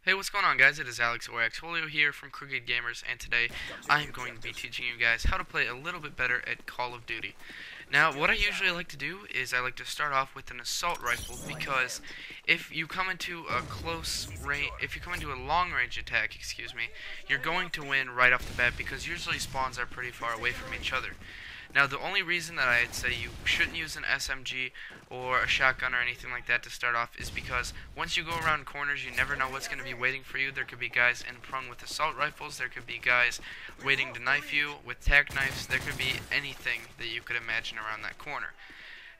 Hey, what's going on, guys? It is Alex or Xfolio here from KrookedGamers, and today I am going to be teaching you guys how to play a little bit better at Call of Duty. Now, what I usually like to do is I like to start off with an assault rifle, because if you come into a long range attack, you're going to win right off the bat, because usually spawns are pretty far away from each other. Now, the only reason that I'd say you shouldn't use an SMG or a shotgun or anything like that to start off is because once you go around corners, you never know what's going to be waiting for you. There could be guys in prone with assault rifles. There could be guys waiting to knife you with tack knives. There could be anything that you could imagine around that corner.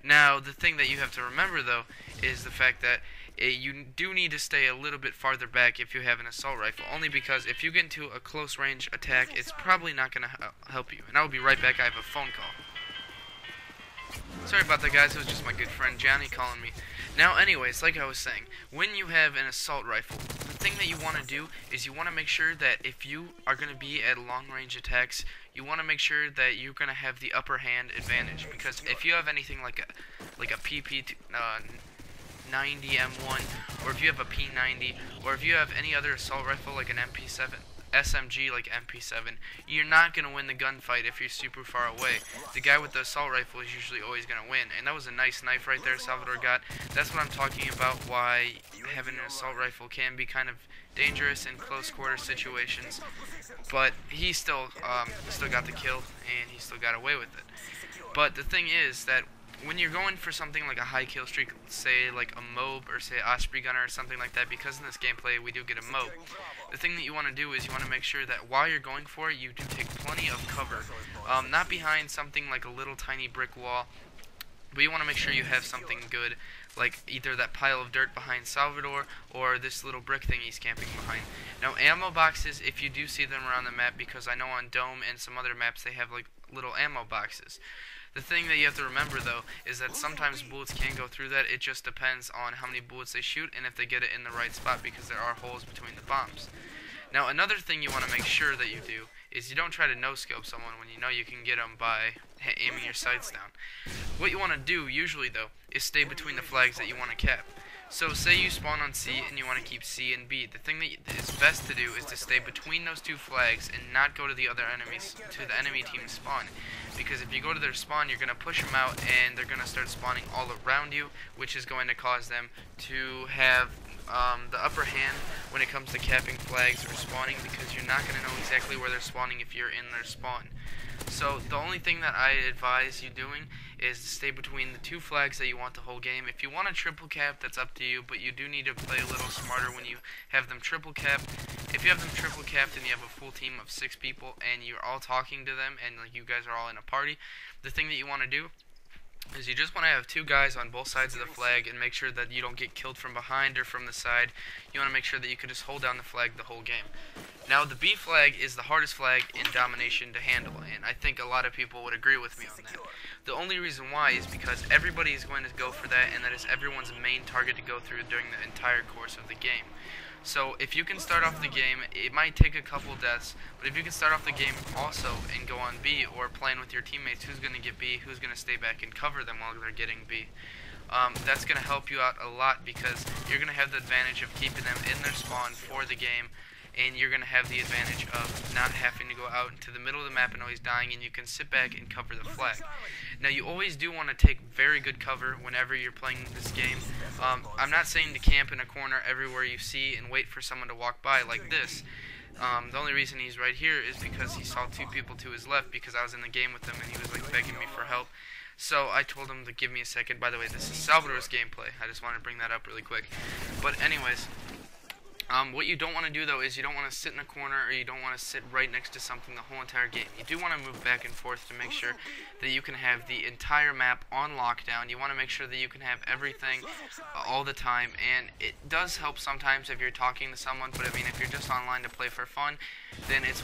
Now, the thing that you have to remember, though, is the fact that you do need to stay a little bit farther back if you have an assault rifle, only because if you get into a close range attack, it's probably not going to help you. And I will be right back. I have a phone call. Sorry about that, guys. It was just my good friend Johnny calling me. Now, anyways, like I was saying, when you have an assault rifle, the thing that you want to do is you want to make sure that if you are going to be at long-range attacks, you want to make sure that you're going to have the upper hand advantage. Because if you have anything like a PP 90 M1, or if you have a P90, or if you have any other assault rifle like an MP7, SMG like MP7, you're not going to win the gunfight if you're super far away. The guy with the assault rifle is usually always going to win, and that was a nice knife right there Salvador got. That's what I'm talking about, why having an assault rifle can be kind of dangerous in close quarter situations, but he still got the kill, and he still got away with it. But the thing is that when you're going for something like a high kill streak, say like a MOAB or say Osprey Gunner or something like that, because in this gameplay we do get a MOAB, the thing that you want to do is you want to make sure that while you're going for it, you do take plenty of cover. Not behind something like a little tiny brick wall, but you want to make sure you have something good, like either that pile of dirt behind Salvador or this little brick thing he's camping behind. Now, ammo boxes, if you do see them around the map, because I know on Dome and some other maps they have like little ammo boxes. The thing that you have to remember, though, is that sometimes bullets can go through that. It just depends on how many bullets they shoot and if they get it in the right spot, because there are holes between the bombs. Now, another thing you want to make sure that you do is you don't try to no-scope someone when you know you can get them by aiming your sights down. What you want to do, usually, though, is stay between the flags that you want to cap. So, say you spawn on C and you want to keep C and B. The thing that is best to do is to stay between those two flags and not go to the other enemies, to the enemy team's spawn. Because if you go to their spawn, you're going to push them out and they're going to start spawning all around you, which is going to cause them to have the upper hand when it comes to capping flags or spawning, because you're not going to know exactly where they're spawning if you're in their spawn. So the only thing that I advise you doing is to stay between the two flags that you want the whole game. If you want a triple cap, that's up to you, but you do need to play a little smarter when you have them triple capped. If you have them triple capped and you have a full team of 6 people and you're all talking to them and like you guys are all in a party, the thing that you want to do is you just want to have 2 guys on both sides of the flag and make sure that you don't get killed from behind or from the side. You want to make sure that you can just hold down the flag the whole game. Now, the B flag is the hardest flag in Domination to handle, and I think a lot of people would agree with me on that. The only reason why is because everybody is going to go for that, and that is everyone's main target to go through during the entire course of the game. So if you can start off the game, it might take a couple deaths, but if you can start off the game also and go on B, or playing with your teammates, who's going to get B, who's going to stay back and cover them while they're getting B, that's going to help you out a lot, because you're going to have the advantage of keeping them in their spawn for the game, and you're going to have the advantage of not having to go out into the middle of the map and always dying, and you can sit back and cover the flag. Now, you always do want to take very good cover whenever you're playing this game. I'm not saying to camp in a corner everywhere you see and wait for someone to walk by like this. The only reason he's right here is because he saw 2 people to his left, because I was in the game with him and he was like begging me for help. So I told him to give me a second. By the way, this is Salvador's gameplay. I just wanted to bring that up really quick. But anyways, what you don't want to do, though, is you don't want to sit in a corner, or you don't want to sit right next to something the whole entire game. You do want to move back and forth to make sure that you can have the entire map on lockdown. You want to make sure that you can have everything all the time, and it does help sometimes if you're talking to someone, but I mean, if you're just online to play for fun, then it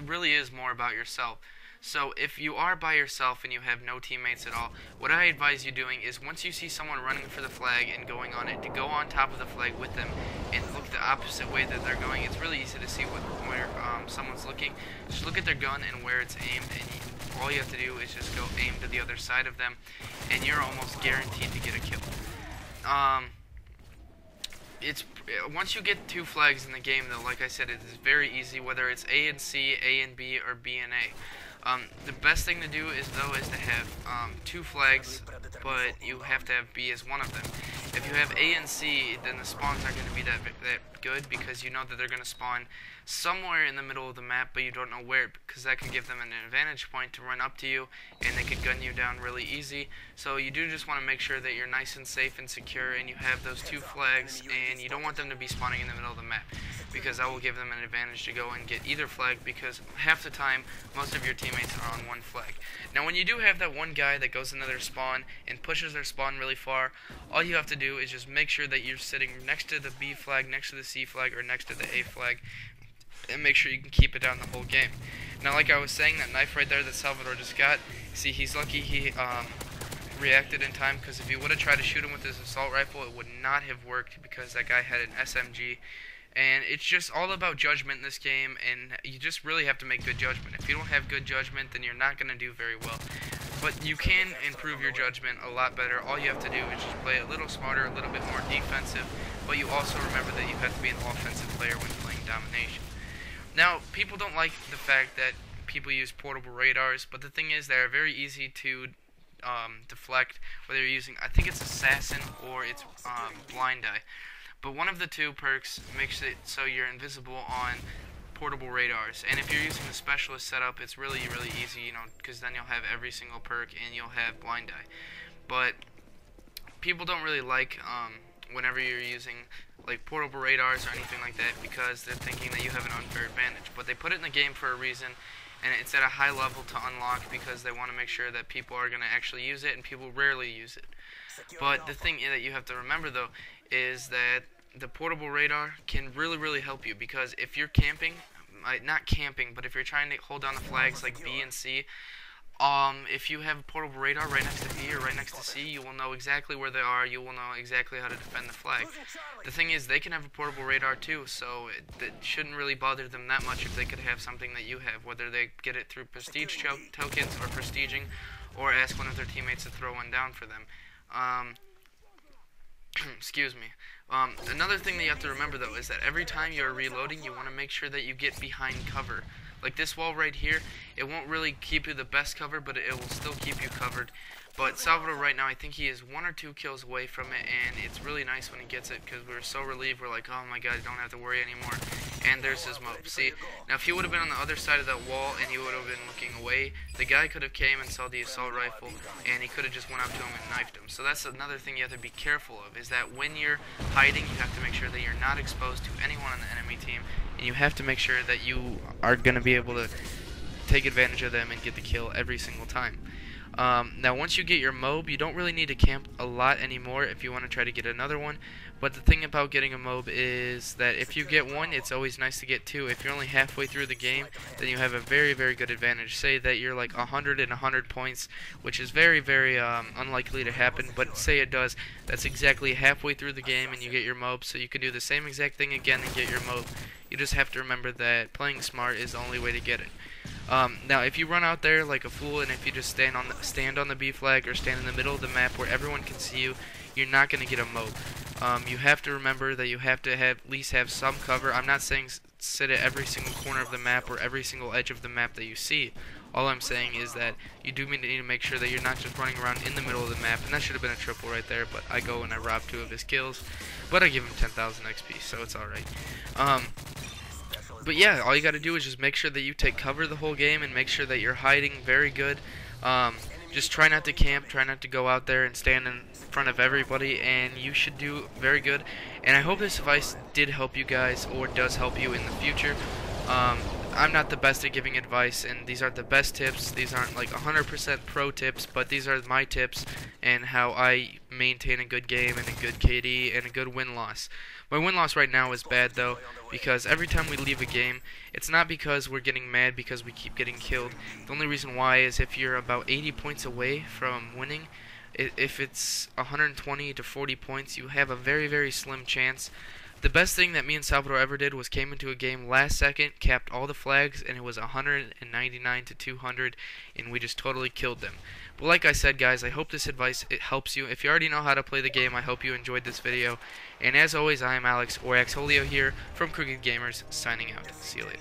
really is more about yourself. So if you are by yourself and you have no teammates at all, what I advise you doing is once you see someone running for the flag and going on it, to go on top of the flag with them and look the opposite way that they're going. It's really easy to see where someone's looking. Just look at their gun and where it's aimed, and all you have to do is just go aim to the other side of them, and you're almost guaranteed to get a kill. It's once you get 2 flags in the game, though, like I said, it is very easy, whether it's A and C, A and B, or B and A. The best thing to do is to have 2 flags, but you have to have B as one of them. If you have A and C, then the spawns aren't going to be that good, because you know that they're going to spawn somewhere in the middle of the map, but you don't know where, because that could give them an advantage point to run up to you, and they could gun you down really easy. So you do just want to make sure that you're nice and safe and secure, and you have those 2 flags, and you don't want them to be spawning in the middle of the map, because that will give them an advantage to go and get either flag, because half the time most of your teammates are on 1 flag. Now when you do have that one guy that goes into their spawn and pushes their spawn really far, all you have to do is just make sure that you're sitting next to the B flag, next to the C flag, or next to the A flag, and make sure you can keep it down the whole game. Now, like I was saying, that knife right there that Salvador just got, see, he's lucky he reacted in time, because if he would have tried to shoot him with his assault rifle, it would not have worked, because that guy had an SMG. And it's just all about judgment in this game, and you just really have to make good judgment. If you don't have good judgment, then you're not going to do very well. But you can improve your judgment a lot better. All you have to do is just play a little smarter, a little bit more defensive, but you also remember that you have to be an offensive player when playing domination. Now, people don't like the fact that people use portable radars, but the thing is they're very easy to deflect, whether you're using, I think it's Assassin or it's Blind Eye. But one of the 2 perks makes it so you're invisible on portable radars. And if you're using the specialist setup, it's really, really easy, you know, because then you'll have every single perk and you'll have Blind Eye. But people don't really like whenever you're using like portable radars or anything like that, because they're thinking that you have an unfair advantage. But they put it in the game for a reason, and it's at a high level to unlock, because they want to make sure that people are going to actually use it, and people rarely use it. But the thing that you have to remember, though, is that the portable radar can really, really help you, because if you're camping, not camping, but if you're trying to hold down the flags like B and C, if you have a portable radar right next to B or right next to C, you will know exactly where they are, you will know exactly how to defend the flag. The thing is, they can have a portable radar too, so it shouldn't really bother them that much if they could have something that you have, whether they get it through prestige tokens or prestiging, or ask one of their teammates to throw one down for them. Excuse me. Another thing that you have to remember, though, is that every time you're reloading, you want to make sure that you get behind cover. Like this wall right here, it won't really keep you the best cover, but it will still keep you covered. But Salvador right now, I think he is 1 or 2 kills away from it, and it's really nice when he gets it, because we're so relieved. We're like, oh my god, I don't have to worry anymore. And there's his mob. See, now if he would have been on the other side of that wall and he would have been looking away, the guy could have came and saw the assault rifle, and he could have just went up to him and knifed him. So that's another thing you have to be careful of, is that when you're hiding, you have to make sure that you're not exposed to anyone on the enemy team, and you have to make sure that you are going to be able to take advantage of them and get the kill every single time. Now once you get your MOB, you don't really need to camp a lot anymore if you want to try to get another one. But the thing about getting a MOB is that if you get one, it's always nice to get 2. If you're only halfway through the game, then you have a very, very good advantage. Say that you're like 100 and 100 points, which is very, very unlikely to happen, but say it does. That's exactly halfway through the game and you get your MOB, so you can do the same exact thing again and get your MOB. You just have to remember that playing smart is the only way to get it. Now, if you run out there like a fool, and if you just stand on the B flag or stand in the middle of the map where everyone can see you, you're not going to get a MOB. You have to remember that you have to at least have some cover. I'm not saying sit at every single corner of the map or every single edge of the map that you see. All I'm saying is that you do need to make sure that you're not just running around in the middle of the map, and that should have been a triple right there, but I go and I rob 2 of his kills, but I give him 10,000 XP, so it's alright. But yeah, all you gotta do is just make sure that you take cover the whole game and make sure that you're hiding very good. Just try not to camp, try not to go out there and stand in front of everybody, and you should do very good. And I hope this advice did help you guys, or does help you in the future. I'm not the best at giving advice, and these aren't the best tips. These aren't like 100% pro tips, but these are my tips and how I maintain a good game and a good KD and a good win-loss. My win-loss right now is bad though, because every time we leave a game, it's not because we're getting mad because we keep getting killed. The only reason why is if you're about 80 points away from winning, if it's 120 to 40 points, you have a very, very slim chance. The best thing that me and Salvador ever did was came into a game last second, capped all the flags, and it was 199 to 200, and we just totally killed them. But like I said, guys, I hope this advice it helps you. If you already know how to play the game, I hope you enjoyed this video. And as always, I am Alex, or Axolio here, from CrookedGamers, signing out. See you later.